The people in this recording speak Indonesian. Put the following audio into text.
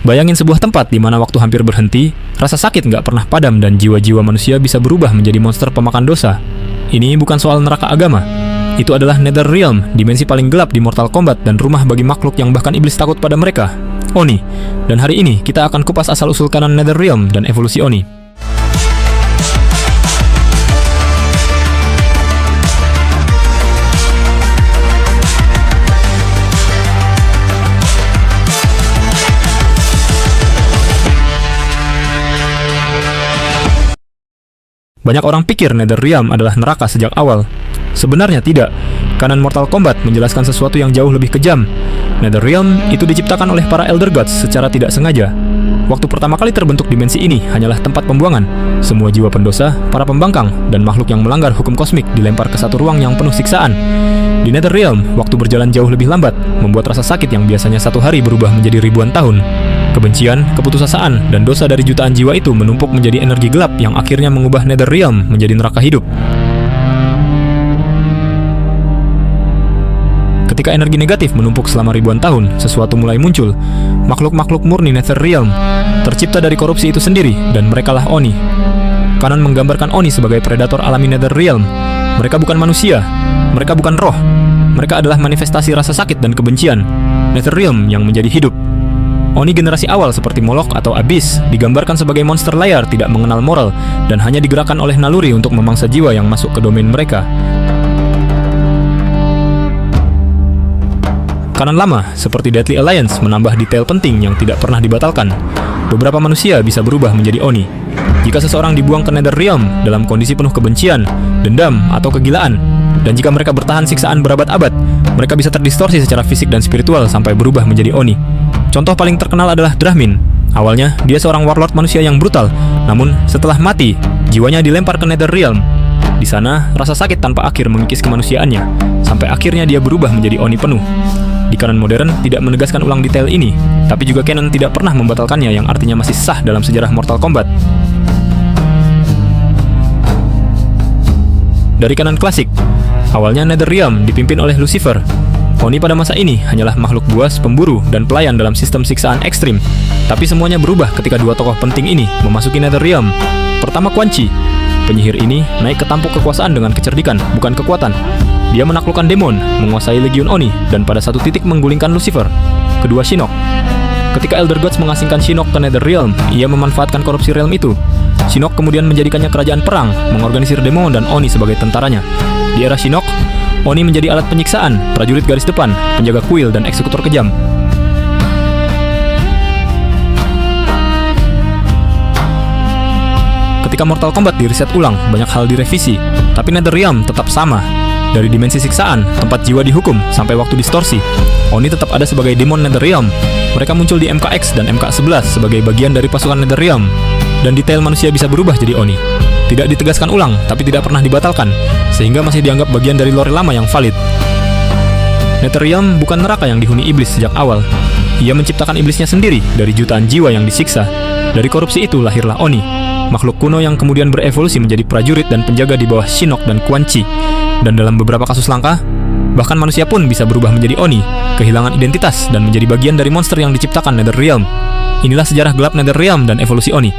Bayangin sebuah tempat di mana waktu hampir berhenti, rasa sakit nggak pernah padam dan jiwa-jiwa manusia bisa berubah menjadi monster pemakan dosa. Ini bukan soal neraka agama. Itu adalah Netherrealm, dimensi paling gelap di Mortal Kombat dan rumah bagi makhluk yang bahkan iblis takut pada mereka, Oni. Dan hari ini kita akan kupas asal-usul kanan Netherrealm dan evolusi Oni. Banyak orang pikir Netherrealm adalah neraka sejak awal. Sebenarnya tidak. Kanan Mortal Kombat menjelaskan sesuatu yang jauh lebih kejam. Netherrealm itu diciptakan oleh para Elder Gods secara tidak sengaja. Waktu pertama kali terbentuk dimensi ini hanyalah tempat pembuangan. Semua jiwa pendosa, para pembangkang, dan makhluk yang melanggar hukum kosmik dilempar ke satu ruang yang penuh siksaan. Di Netherrealm, waktu berjalan jauh lebih lambat, membuat rasa sakit yang biasanya 1 hari berubah menjadi ribuan tahun. Kebencian, keputusasaan, dan dosa dari jutaan jiwa itu menumpuk menjadi energi gelap yang akhirnya mengubah Netherrealm menjadi neraka hidup. Ketika energi negatif menumpuk selama ribuan tahun, sesuatu mulai muncul. Makhluk-makhluk murni Netherrealm, tercipta dari korupsi itu sendiri, dan merekalah Oni. Kanan menggambarkan Oni sebagai predator alami Netherrealm. Mereka bukan manusia, mereka bukan roh. Mereka adalah manifestasi rasa sakit dan kebencian. Netherrealm yang menjadi hidup. Oni generasi awal seperti Moloch atau Abyss digambarkan sebagai monster layar tidak mengenal moral dan hanya digerakkan oleh naluri untuk memangsa jiwa yang masuk ke domain mereka. Kanan lama, seperti Deadly Alliance, menambah detail penting yang tidak pernah dibatalkan. Beberapa manusia bisa berubah menjadi Oni. Jika seseorang dibuang ke Netherrealm dalam kondisi penuh kebencian, dendam, atau kegilaan, dan jika mereka bertahan siksaan berabad-abad, mereka bisa terdistorsi secara fisik dan spiritual sampai berubah menjadi Oni. Contoh paling terkenal adalah Drahmin. Awalnya, dia seorang warlord manusia yang brutal, namun setelah mati, jiwanya dilempar ke Netherrealm. Di sana, rasa sakit tanpa akhir mengikis kemanusiaannya, sampai akhirnya dia berubah menjadi Oni penuh. Di kanon modern tidak menegaskan ulang detail ini, tapi juga canon tidak pernah membatalkannya yang artinya masih sah dalam sejarah Mortal Kombat. Dari kanon klasik, awalnya Netherrealm dipimpin oleh Lucifer. Oni pada masa ini hanyalah makhluk buas, pemburu, dan pelayan dalam sistem siksaan ekstrim. Tapi semuanya berubah ketika dua tokoh penting ini memasuki Netherrealm. Pertama, Quan Chi. Penyihir ini naik ke tampuk kekuasaan dengan kecerdikan, bukan kekuatan. Dia menaklukkan demon, menguasai legiun Oni, dan pada satu titik menggulingkan Lucifer. Kedua, Shinnok. Ketika Elder Gods mengasingkan Shinnok ke Netherrealm, ia memanfaatkan korupsi realm itu. Shinnok kemudian menjadikannya kerajaan perang, mengorganisir demon dan Oni sebagai tentaranya. Di era Shinnok, Oni menjadi alat penyiksaan, prajurit garis depan, penjaga kuil, dan eksekutor kejam. Ketika Mortal Kombat diriset ulang, banyak hal direvisi, tapi Netherrealm tetap sama. Dari dimensi siksaan, tempat jiwa dihukum, sampai waktu distorsi, Oni tetap ada sebagai demon Netherrealm. Mereka muncul di MKX dan MK11 sebagai bagian dari pasukan Netherrealm, dan detail manusia bisa berubah jadi Oni. Tidak ditegaskan ulang, tapi tidak pernah dibatalkan, sehingga masih dianggap bagian dari lore lama yang valid. Netherrealm bukan neraka yang dihuni iblis sejak awal. Ia menciptakan iblisnya sendiri dari jutaan jiwa yang disiksa. Dari korupsi itu lahirlah Oni, makhluk kuno yang kemudian berevolusi menjadi prajurit dan penjaga di bawah Shinnok dan Quan Chi. Dan dalam beberapa kasus langka, bahkan manusia pun bisa berubah menjadi Oni, kehilangan identitas dan menjadi bagian dari monster yang diciptakan Netherrealm. Inilah sejarah gelap Netherrealm dan evolusi Oni.